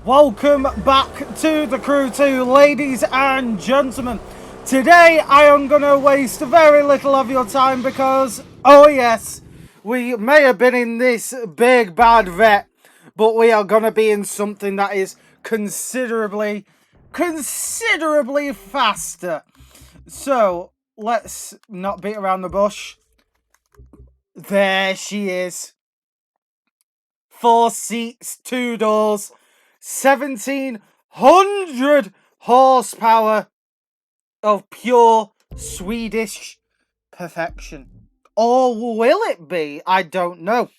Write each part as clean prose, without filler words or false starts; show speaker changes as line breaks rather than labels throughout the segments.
Welcome back to the crew too, ladies and gentlemen. Today I am going to waste very little of your time because, oh yes, we may have been in this big bad vet, but we are going to be in something that is considerably faster. So, let's not beat around the bush. There she is. 4 seats, 2 doors, 1700 horsepower of pure Swedish perfection. Or will it be? I don't know.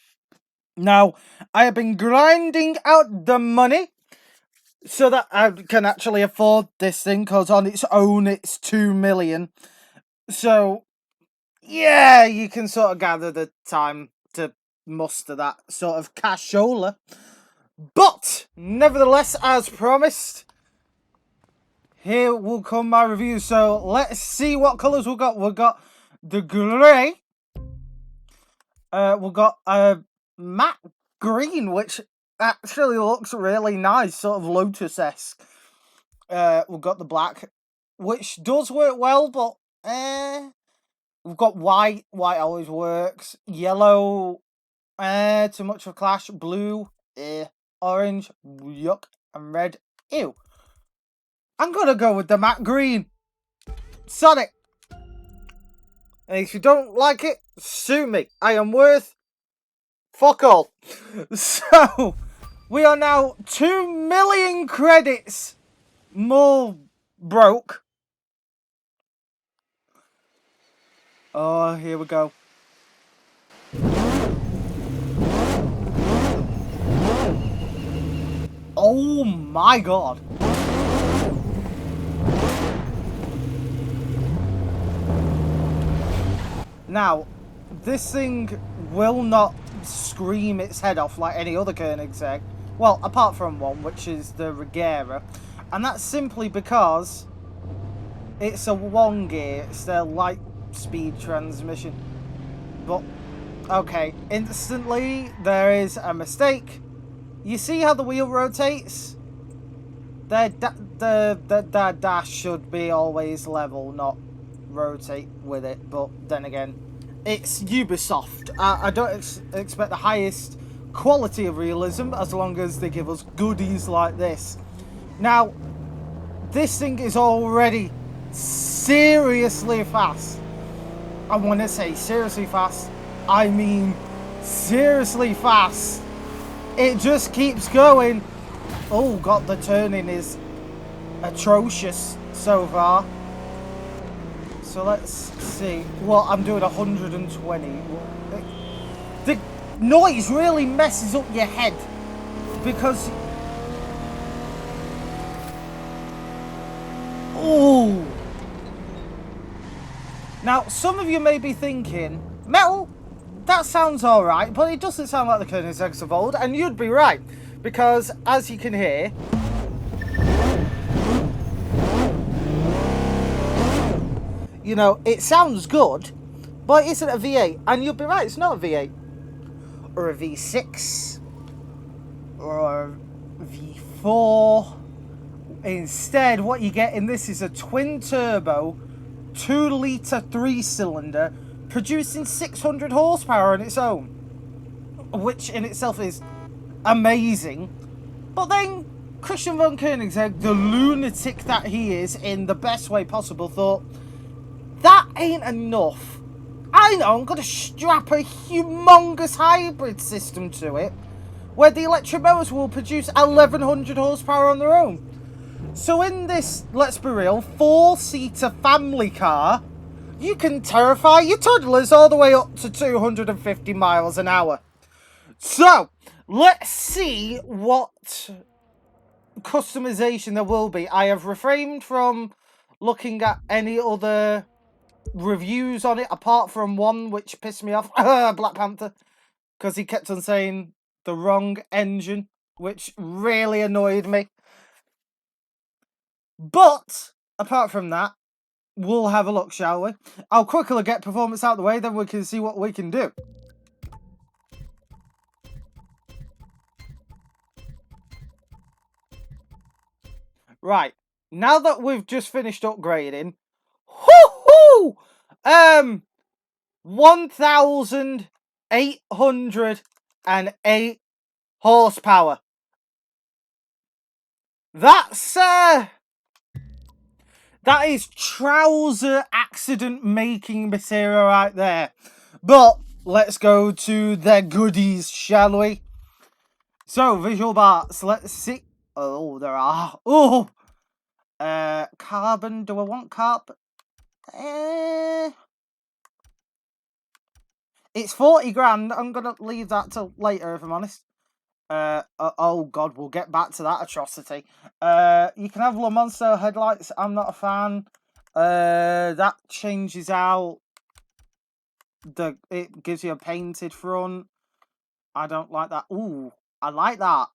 Now, I have been grinding out the money so that I can actually afford this thing, because on its own it's 2 million. So, yeah, you can sort of gather the time to muster that sort of cashola. But, nevertheless, as promised, here will come my review. So, let's see what colours we've got. We've got the grey. We've got a matte green, which actually looks really nice, sort of Lotus-esque. We've got the black, which does work well, but we've got white. White always works. Yellow, too much of a clash. Blue, orange, yuck, and red, ew. I'm gonna go with the matte green. Sonic. And if you don't like it, sue me. I am worth fuck all. So, we are now 2 million credits more broke. Oh, here we go. Oh my god. Now, this thing will not scream its head off like any other Koenigsegg. Well, apart from one, which is the Regera. And that's simply because it's a 1 gear. It's their light speed transmission. But, okay, instantly there is a mistake. You see how the wheel rotates? The dash should be always level, not rotate with it. But then again, it's Ubisoft. I don't expect the highest quality of realism as long as they give us goodies like this. Now, this thing is already seriously fast. I want to say seriously fast. I mean seriously fast. It just keeps going. Oh god, the turning is atrocious so far. So let's see. Well, I'm doing 120. The noise really messes up your head because... Oh! Now, some of you may be thinking, metal, that sounds alright, but it doesn't sound like the Koenigseggs of old, and you'd be right, because as you can hear, you know, it sounds good, but it isn't a V8, and you'd be right, it's not a V8, or a V6, or a V4. Instead, what you get in this is a twin-turbo, 2-litre 3-cylinder, producing 600 horsepower on its own, which in itself is amazing. But then Christian von Koenigsegg, the lunatic that he is in the best way possible, thought, that ain't enough. I know, I'm going to strap a humongous hybrid system to it, where the electric motors will produce 1100 horsepower on their own. So in this, let's be real, 4-seater family car, you can terrify your toddlers all the way up to 250 miles an hour. So, let's see what customization there will be. I have refrained from looking at any other reviews on it, apart from one which pissed me off, Black Panther, because he kept on saying the wrong engine, which really annoyed me. But, apart from that, we'll have a look, shall we? I'll quickly get performance out of the way, then we can see what we can do. Right. Now that we've just finished upgrading, whoo-hoo! 1,808 horsepower. That is trouser accident making material right there. But let's go to the goodies, shall we? So, visual parts, let's see. Oh, there are. Oh! Carbon, do I want carbon? It's 40 grand. I'm gonna leave that till later, if I'm honest. Oh god, we'll get back to that atrocity. You can have Le Monster headlights. I'm not a fan. That changes out. It gives you a painted front. I don't like that. Ooh, I like that.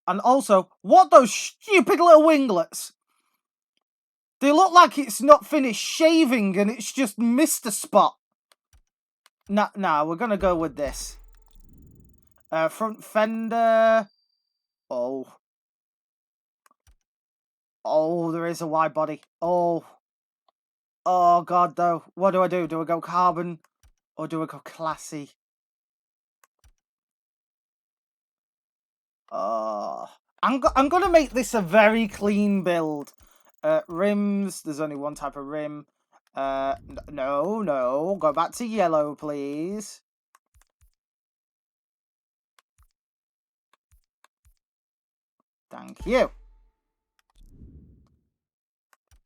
And also, what those stupid little winglets? They look like it's not finished shaving and it's just missed a spot. Nah, we're gonna go with this. Front fender. Oh. Oh, there is a wide body. Oh. Oh, God, though. What do I do? Do I go carbon? Or do I go classy? Oh. I'm going to make this a very clean build. Rims. There's only one type of rim. No. Go back to yellow, please. Thank you.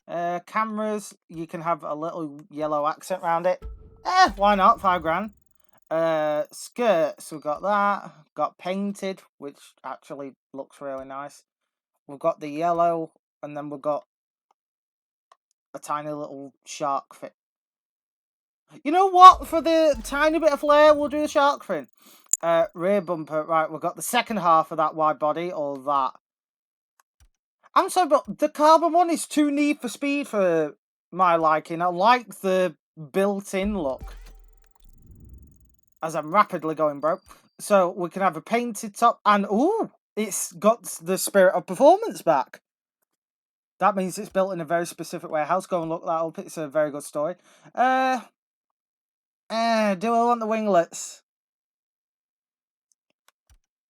Cameras. You can have a little yellow accent around it. Why not? 5 grand. Skirts, we've got that. Got painted, which actually looks really nice. We've got the yellow, and then we've got a tiny little shark fin. You know what? For the tiny bit of flair, we'll do the shark fin. Rear bumper, right, we've got the second half of that wide body, or that. I'm sorry, but the carbon one is too Need for Speed for my liking. I like the built-in look. As I'm rapidly going broke. So we can have a painted top and ooh, it's got the spirit of performance back. That means it's built in a very specific way. How's go and look that up? It's a very good story. Do I want the winglets?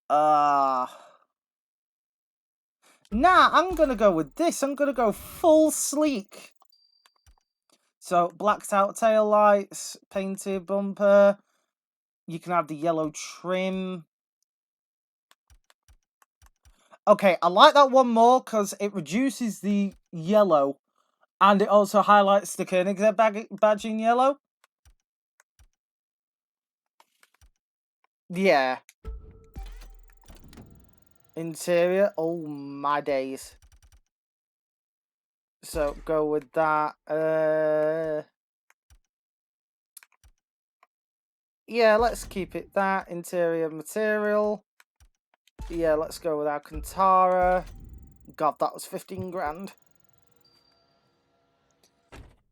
Nah, I'm gonna go with this. I'm gonna go full sleek. So blacked out tail lights, painted bumper. You can have the yellow trim. Okay, I like that one more because it reduces the yellow and it also highlights the Koenigsegg badge in yellow. Yeah. Interior, oh my days. So go with that. Yeah, let's keep it that. Interior material. Yeah, let's go with Alcantara. God, that was 15 grand.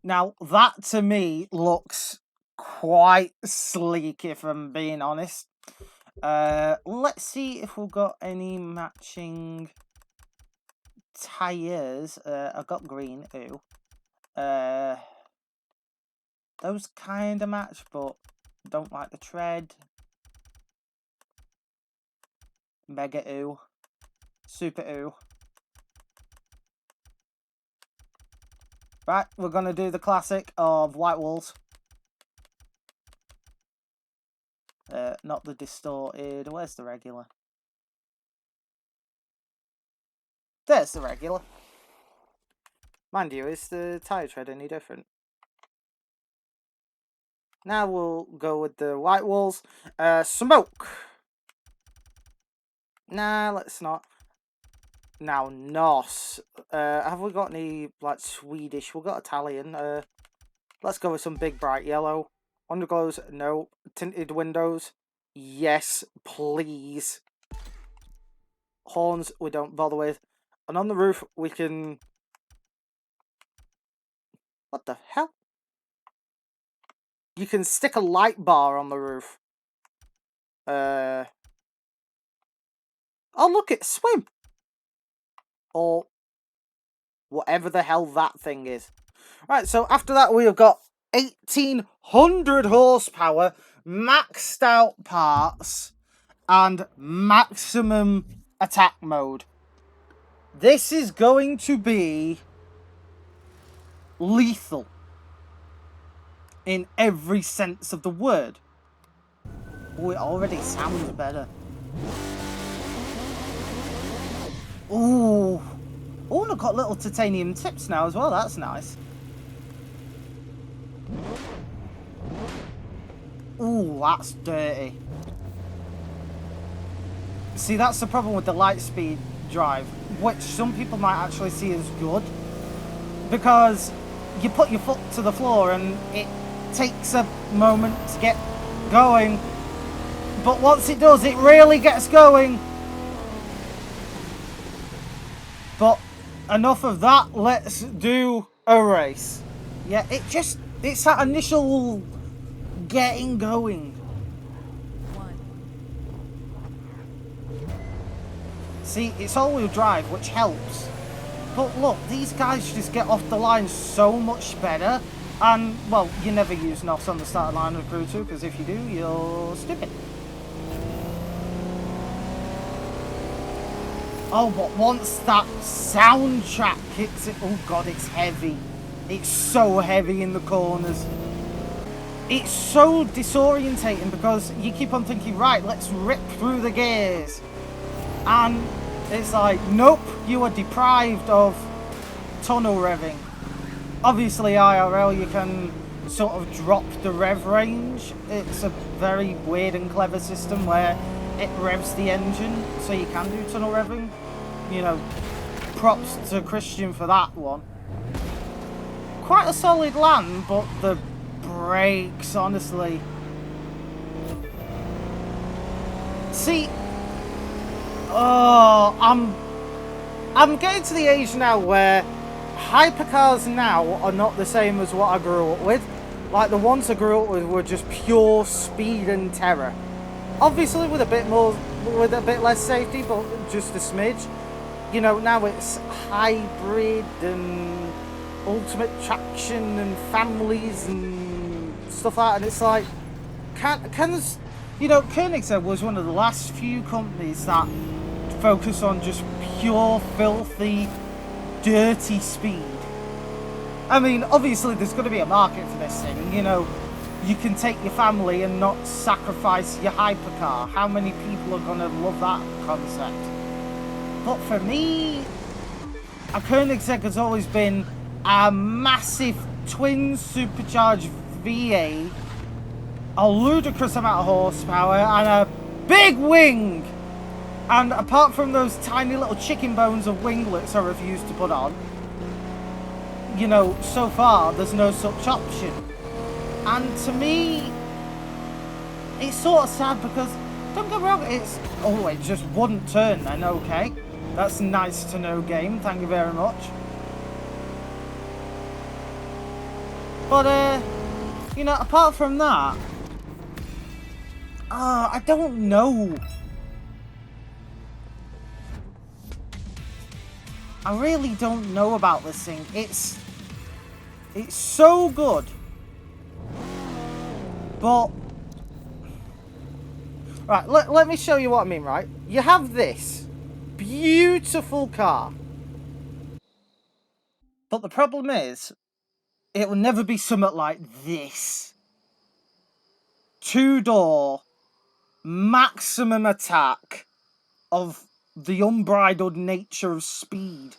Now, that to me looks quite sleek, if I'm being honest. Let's see if we've got any matching tires. I've got green, ooh. Those kind of match, but don't like the tread. Mega ooh. Super ooh. Right, we're going to do the classic of white walls. Not the distorted. Where's the regular? There's the regular. Mind you, is the tyre tread any different? Now we'll go with the white walls. Smoke. Nah, let's not. Now, NOS. Have we got any, like, Swedish? We've got Italian. Let's go with some big bright yellow. Underglows, no. Tinted windows, yes, please. Horns, we don't bother with. And on the roof, we can... What the hell? You can stick a light bar on the roof. Oh, look, it's swim. or whatever the hell that thing is. Right, so after that we have got 1800 horsepower, maxed out parts, and maximum attack mode. This is going to be lethal in every sense of the word. Oh, it already sounds better. Ooh. Oh, and I've got little titanium tips now as well. That's nice. Ooh, that's dirty. See, that's the problem with the Lightspeed drive, which some people might actually see as good. Because you put your foot to the floor and it takes a moment to get going. But once it does, it really gets going. But enough of that, let's do a race. Yeah, it's that initial getting going. See, it's all-wheel drive, which helps. But look, these guys just get off the line so much better. And, well, you never use NOS on the starting line of Crew 2, because if you do, you're stupid. Oh, but once that soundtrack kicks it... Oh, God, it's heavy. It's so heavy in the corners. It's so disorientating because you keep on thinking, right, let's rip through the gears. And it's like, nope, you are deprived of tunnel revving. Obviously, IRL, you can sort of drop the rev range. It's a very weird and clever system where it revs the engine, so you can do tunnel revving. You know, props to Christian for that one. Quite a solid land, but the brakes, honestly. See, oh, I'm getting to the age now where hypercars now are not the same as what I grew up with. Like, the ones I grew up with were just pure speed and terror. Obviously with a bit more, with a bit less safety, but just a smidge. You know, now it's hybrid and ultimate traction and families and stuff like that. And it's like, you know, Koenigsegg was one of the last few companies that focus on just pure, filthy, dirty speed. I mean, obviously there's going to be a market for this thing, you know. You can take your family and not sacrifice your hypercar. How many people are going to love that concept? But for me, a Koenigsegg has always been a massive twin supercharged V8, a ludicrous amount of horsepower, and a big wing. And apart from those tiny little chicken bones of winglets I refuse to put on, you know, so far there's no such option. And to me, it's sort of sad because, don't get me wrong, it's... Oh, it just wouldn't turn then, okay. That's nice to know, game, thank you very much. But, you know, apart from that, I don't know. I really don't know about this thing. It's so good. But, right, let me show you what I mean, right? You have this beautiful car. But the problem is, it will never be something like this. Two-door, maximum attack of the unbridled nature of speed.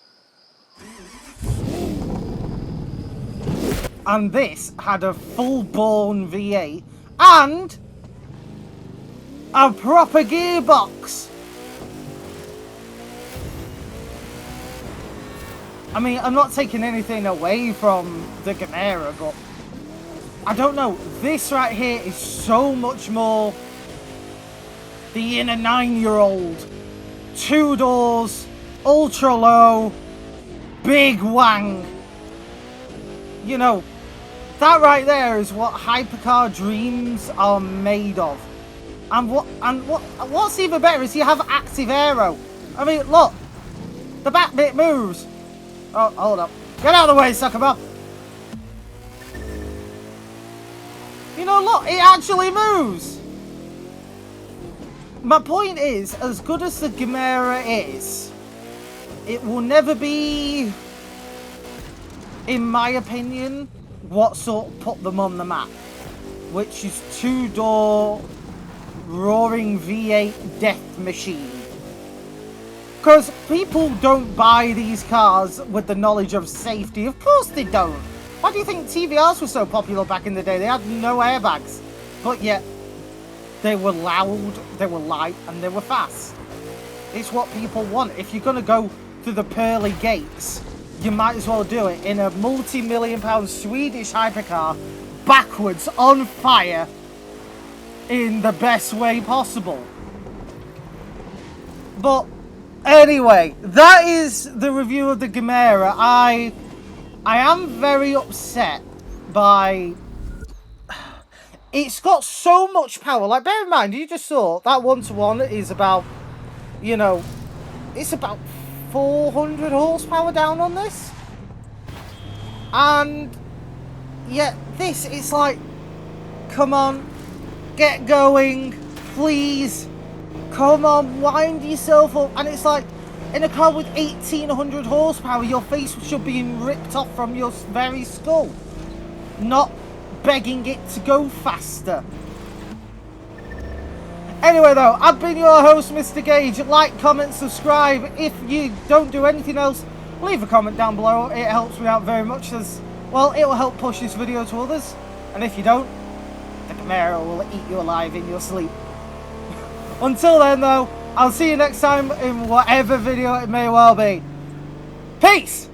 And this had a full-born V8 and a proper gearbox. I mean, I'm not taking anything away from the GEMERA, but I don't know. This right here is so much more the inner 9-year-old. Two doors, ultra low, big wang. You know, that right there is what hypercar dreams are made of. And what's even better is you have active aero. I mean, look, The back bit moves. Oh, hold up. Get out of the way, sucker bub. You know, look, it actually moves. My point is, as good as the GEMERA is, it will never be, in my opinion, what sort of put them on the map, which is two-door roaring V8 death machine. Because people don't buy these cars with the knowledge of safety. Of course they don't. Why do you think TVRs were so popular back in the day? They had no airbags. But yet, they were loud, they were light, and they were fast. It's what people want. If you're going to go through the pearly gates, you might as well do it in a multi-million-pound Swedish hypercar, backwards, on fire, in the best way possible. But anyway, that is the review of the GEMERA. I am very upset by... It's got so much power. Like, bear in mind, you just saw that 1-to-1 is about, you know, it's about 400 horsepower down on this. And yet this, it's like, come on, get going, please. Come on, wind yourself up. And it's like, in a car with 1800 horsepower, your face should be ripped off from your very skull. Not begging it to go faster. Anyway though, I've been your host, Mr. Gage. Like, comment, subscribe. If you don't do anything else, leave a comment down below. It helps me out very much, as well, it will help push this video to others. And if you don't, the GEMERA will eat you alive in your sleep. Until then though, I'll see you next time in whatever video it may well be. Peace!